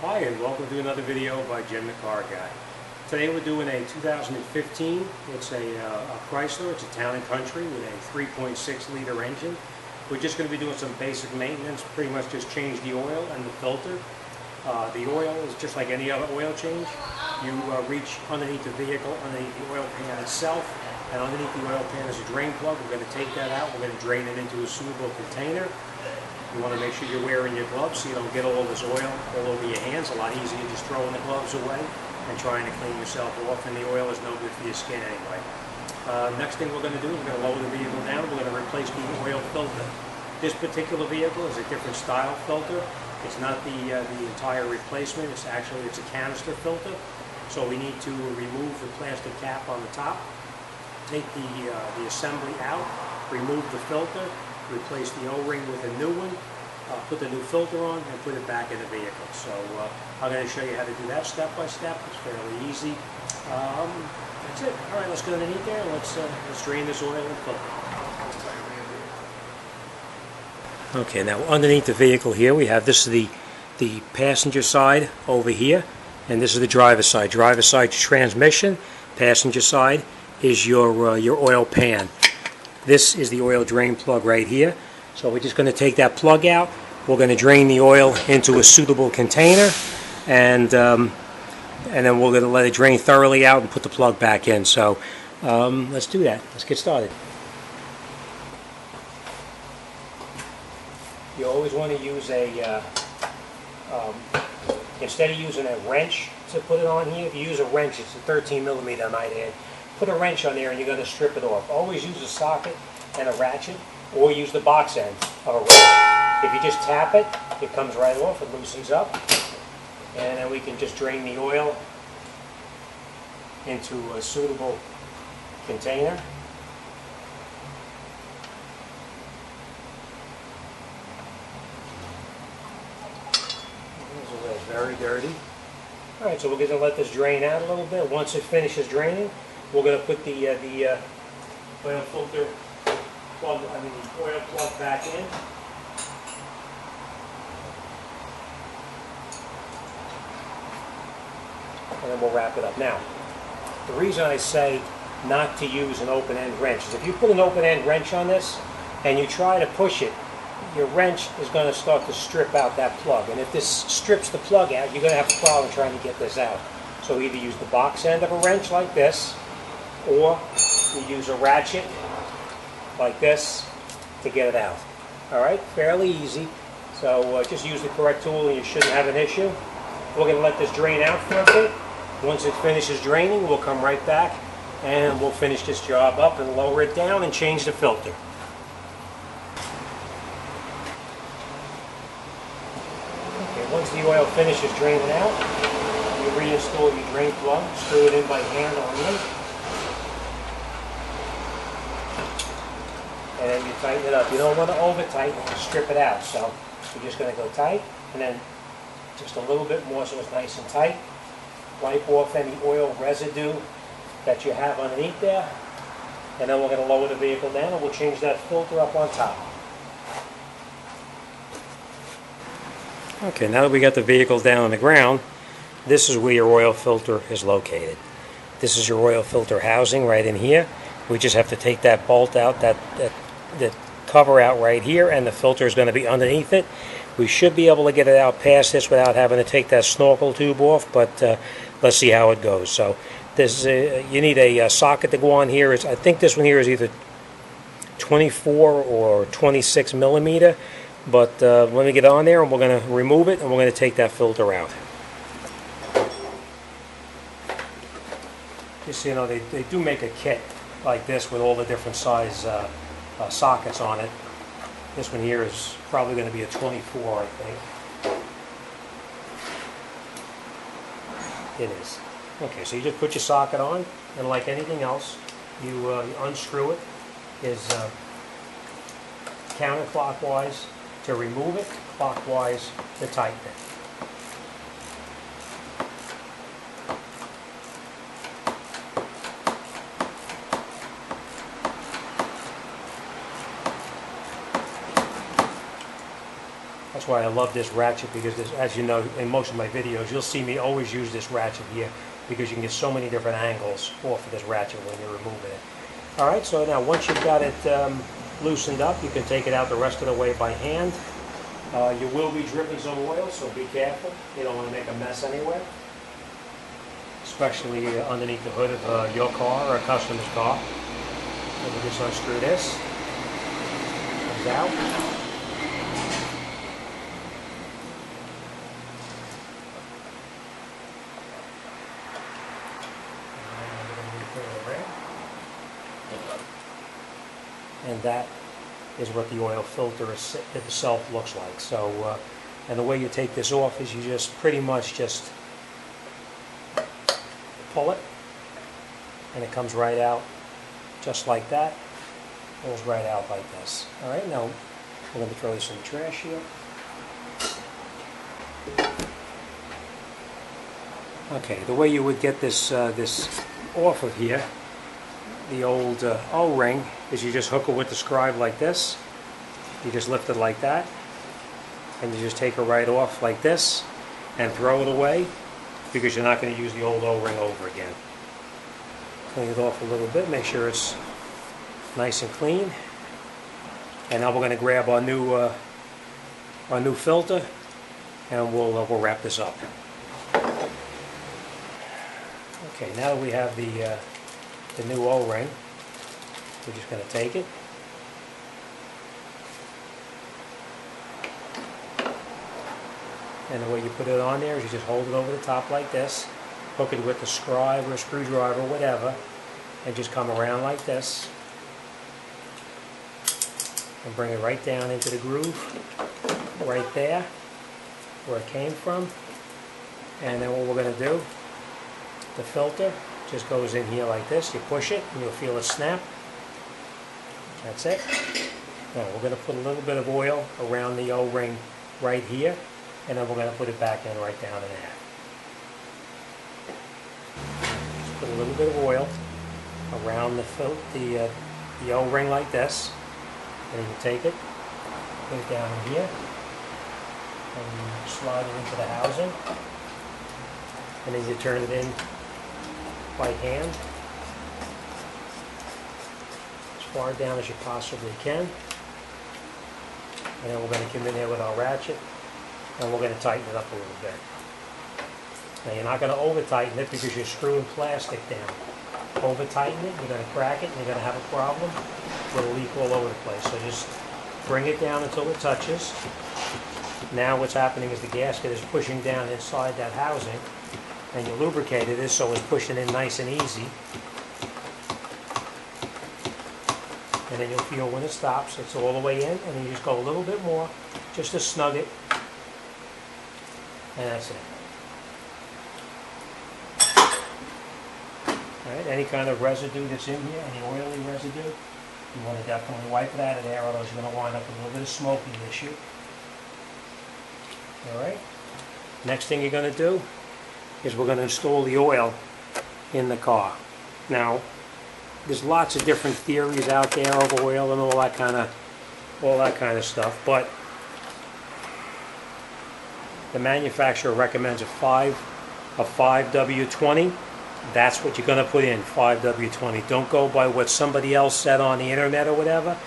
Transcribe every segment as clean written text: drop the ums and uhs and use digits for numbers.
Hi, and welcome to another video by Jim the Car Guy. Today we're doing a 2015. It's a Chrysler. It's a Town and Country with a 3.6 liter engine. We're just going to be doing some basic maintenance, pretty much just change the oil and the filter. The oil is just like any other oil change. You reach underneath the vehicle, underneath the oil pan itself, and underneath the oil pan is a drain plug. We're going to take that out. We're going to drain it into a suitable container. You want to make sure you're wearing your gloves so you don't get all this oil all over your hands. A lot easier just throwing the gloves away and trying to clean yourself off, and the oil is no good for your skin anyway. Next thing we're going to do is we're going to lower the vehicle down. We're going to replace the oil filter. This particular vehicle is a different style filter. It's not the entire replacement. It's a canister filter. So we need to remove the plastic cap on the top, take the assembly out, remove the filter, replace the O-ring with a new one, put the new filter on, and put it back in the vehicle. So I'm going to show you how to do that step by step. It's fairly easy. That's it. All right, let's go underneath there. Let's drain this oil and filter. Okay, now underneath the vehicle here we have, this is the passenger side over here, and this is the driver's side. Driver's side transmission, passenger side is your oil pan. This is the oil drain plug right here. So we're just going to take that plug out. We're going to drain the oil into a suitable container, and then we're going to let it drain thoroughly out and put the plug back in. So let's do that. Let's get started. You always want to use instead of using a wrench to put it on here, if you use a wrench, it's a 13 millimeter, I might add. Put a wrench on there and you're going to strip it off. Always use a socket and a ratchet, or use the box end of a wrench. If you just tap it, it comes right off, it loosens up, and then we can just drain the oil into a suitable container. It's very dirty. Alright, so we're going to let this drain out a little bit. Once it finishes draining, we're going to put the oil filter plug, the oil plug back in. And then we'll wrap it up. Now, the reason I say not to use an open-end wrench is if you put an open-end wrench on this and you try to push it, your wrench is going to start to strip out that plug. And if this strips the plug out, you're going to have a problem trying to get this out. So either use the box end of a wrench like this, or you use a ratchet like this to get it out. Alright, fairly easy. So just use the correct tool and you shouldn't have an issue. We're going to let this drain out for a bit. Once it finishes draining, we'll come right back and we'll finish this job up and lower it down and change the filter. Okay, once the oil finishes draining out, you reinstall your drain plug, screw it in by hand only. And then you tighten it up. You don't want to over tighten and strip it out. So you're just going to go tight, and then just a little bit more so it's nice and tight. Wipe off any oil residue that you have underneath there. And then we're going to lower the vehicle down and we'll change that filter up on top. Okay, now that we got the vehicle down on the ground, this is where your oil filter is located. This is your oil filter housing right in here. We just have to take that bolt out, that cover out right here, and the filter is going to be underneath it. We should be able to get it out past this without having to take that snorkel tube off, but let's see how it goes. So this you need a socket to go on here. I think this one here is either 24 or 26 millimeter, but let me get on there and we're going to remove it and we're going to take that filter out. Just so you know, they do make a kit like this with all the different size sockets on it. This one here is probably going to be a 24, I think. It is. Okay, so you just put your socket on, and like anything else, you unscrew it. Is counterclockwise to remove it, clockwise to tighten it. That's why I love this ratchet, because this, as you know, in most of my videos, you'll see me always use this ratchet here because you can get so many different angles off of this ratchet when you're removing it. All right, so now once you've got it loosened up, you can take it out the rest of the way by hand. You will be dripping some oil, so be careful. You don't want to make a mess anywhere, especially underneath the hood of your car or a customer's car. Let me just unscrew this. Comes out. And that is what the oil filter itself looks like. So, and the way you take this off is you just pretty much just pull it, and it comes right out just like that. Pulls right out like this. All right, now we're going to throw this in the trash here. Okay, the way you would get this this off of here, the old O-ring, is you just hook it with the scribe like this. You just lift it like that, and you just take it right off like this and throw it away, because you're not going to use the old O-ring over again. Clean it off a little bit, make sure it's nice and clean. And now we're going to grab our new filter, and we'll wrap this up. Okay, now that we have the new O-ring, we're just going to take it, and the way you put it on there is you just hold it over the top like this, hook it with the scribe or a screwdriver or whatever, and just come around like this and bring it right down into the groove right there where it came from. And then what we're going to do, the filter just goes in here like this. You push it and you'll feel it snap. That's it. Now we're going to put a little bit of oil around the O-ring right here, and then we're going to put it back in right down in there. Just put a little bit of oil around the O-ring like this, and then you take it, put it down in here, and you slide it into the housing, and then you turn it in by hand as far down as you possibly can. And then we're going to come in there with our ratchet, and we're going to tighten it up a little bit. Now you're not going to over tighten it because you're screwing plastic down. Over tighten it, you're going to crack it, and you're going to have a problem. It'll leak all over the place. So just bring it down until it touches. Now what's happening is the gasket is pushing down inside that housing, and you lubricated it so it's pushing in nice and easy. And then you'll feel when it stops, it's all the way in, and then you just go a little bit more just to snug it, and that's it. Alright, any kind of residue that's in here, any oily residue, you want to definitely wipe it out of there, or else you're going to wind up with a little bit of smoking issue. Alright, next thing you're going to do is we're going to install the oil in the car. Now, there's lots of different theories out there of oil and all that kind of stuff, but the manufacturer recommends a 5W20. That's what you're going to put in, 5W20. Don't go by what somebody else said on the internet or whatever.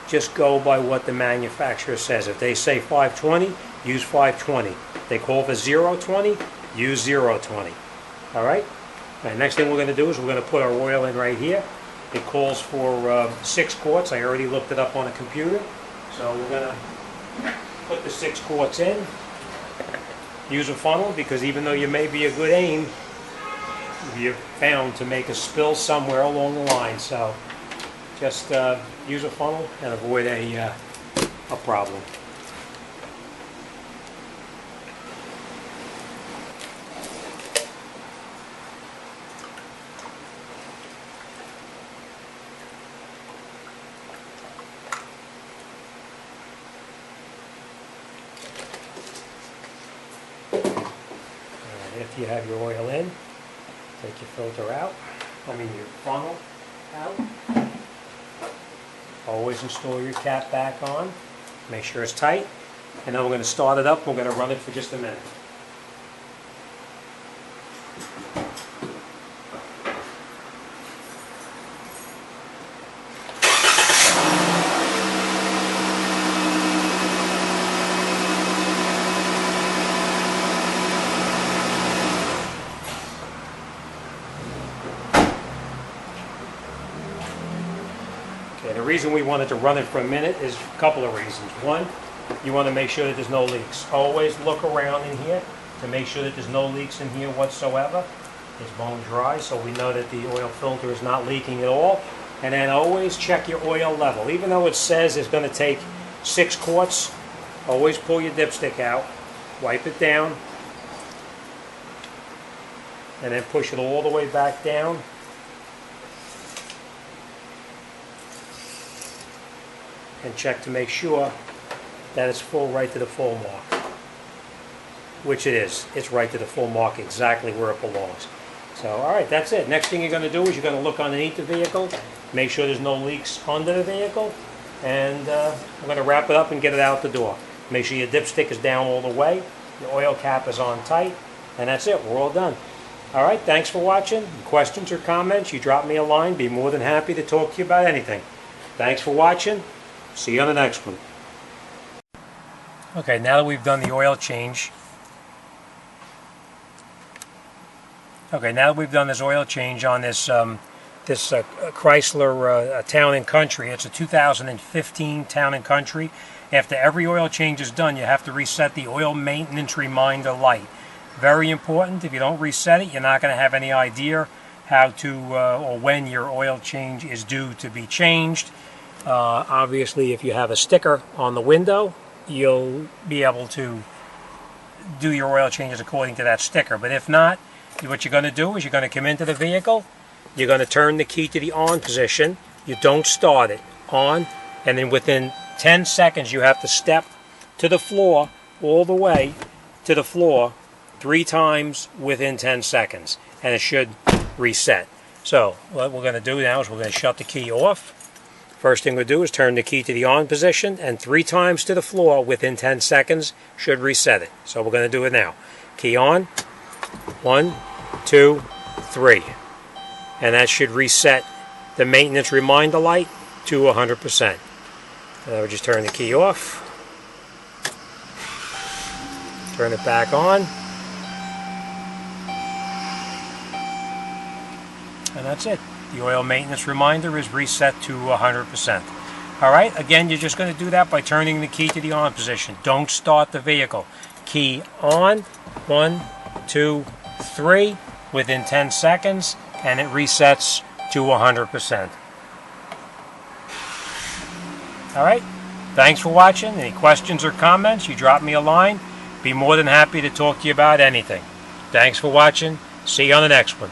Just go by what the manufacturer says. If they say 520, use 520. If they call for 020, use 020. Alright? Next thing we're going to do is we're going to put our oil in right here. It calls for 6 quarts. I already looked it up on a computer. So we're going to put the 6 quarts in. Use a funnel, because even though you may be a good aim, you're bound to make a spill somewhere along the line. So just use a funnel and avoid a problem. If you have your oil in, take your filter out, your funnel out. Always install your cap back on. Make sure it's tight. And then we're going to start it up. We're going to run it for just a minute. Okay, the reason we wanted to run it for a minute is a couple of reasons. One, you want to make sure that there's no leaks. Always look around in here to make sure that there's no leaks in here whatsoever. It's bone dry, so we know that the oil filter is not leaking at all. And then always check your oil level. Even though it says it's going to take 6 quarts, always pull your dipstick out, wipe it down, and then push it all the way back down. And check to make sure that it's full right to the full mark, which it is. It's right to the full mark, exactly where it belongs. So, all right, that's it. Next thing you're going to do is you're going to look underneath the vehicle, make sure there's no leaks under the vehicle, and I'm going to wrap it up and get it out the door. Make sure your dipstick is down all the way, your oil cap is on tight, and that's it. We're all done. All right, thanks for watching. Questions or comments, you drop me a line. Be more than happy to talk to you about anything. Thanks for watching. See you on the next one. Okay, now that we've done the oil change, this oil change on this Chrysler Town and Country. It's a 2015 Town and Country. After every oil change is done, you have to reset the oil maintenance reminder light. Very important. If you don't reset it, you're not going to have any idea how to or when your oil change is due to be changed. Obviously, if you have a sticker on the window, you'll be able to do your oil changes according to that sticker. But if not, what you're going to do is you're going to come into the vehicle, you're going to turn the key to the on position, you don't start it, on, and then within 10 seconds you have to step to the floor, all the way to the floor, 3 times within 10 seconds, and it should reset. So what we're going to do now is we're going to shut the key off. First thing we'll do is turn the key to the on position, and 3 times to the floor within 10 seconds should reset it. So we're going to do it now. Key on, 1, 2, 3. And that should reset the maintenance reminder light to 100%. Now we'll just turn the key off. Turn it back on. And that's it. The oil maintenance reminder is reset to 100%. Alright, again, you're just going to do that by turning the key to the on position. Don't start the vehicle. Key on, 1, 2, 3, within 10 seconds, and it resets to 100%. Alright, thanks for watching. Any questions or comments, you drop me a line. Be more than happy to talk to you about anything. Thanks for watching. See you on the next one.